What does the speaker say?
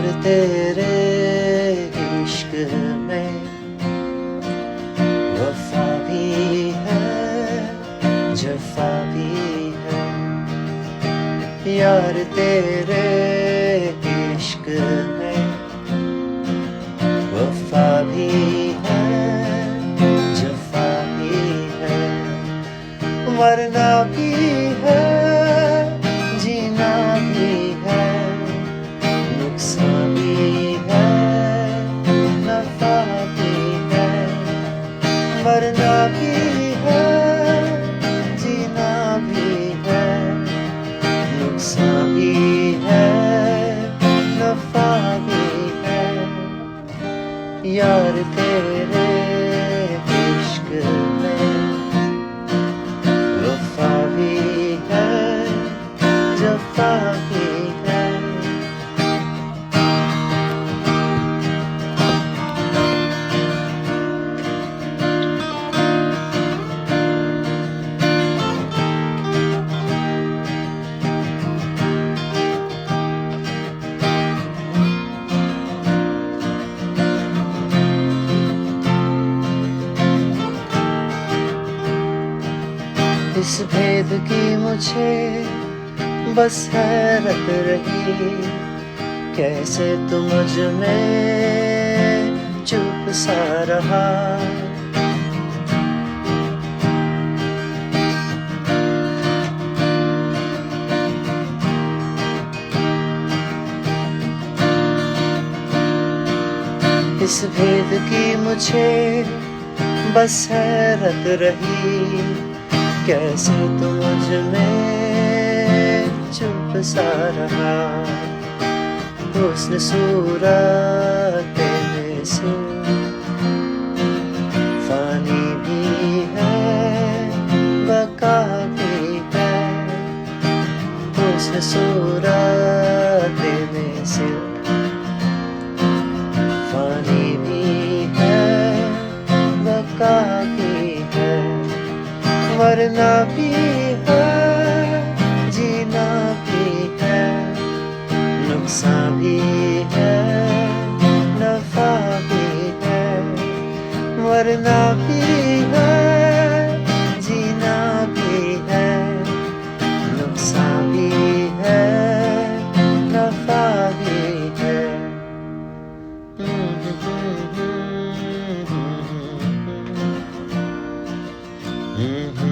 यार तेरे इश्क में वफा भी है, जफा भी है। यार तेरे इश्क में वफा भी है, जफा भी है। मरना भी है, जीना भी है, नुकसान भी है, नफा भी है। मरना भी है, जीना भी है, नुकसान भी है, नफा भी है। यार तेरे इश्क में वफा भी है, जफा भी है। इस भेद की मुझे बस हैरत रही, कैसे तू मुझ में चुप सा रहा। इस भेद की मुझे बस हैरत रही, कैसे तू मुझ में चुप सा रहा। हुस्न सूरत में से फानी भी है, बका भी है। हुस्न सूरत में से फानी भी है, बका भी है। मरना भी है, जीना भी है, नुकसान भी है, नफा भी है। मरना भी है, जीना भी है, नुकसान भी है, नफा भी है। Mm-hmm.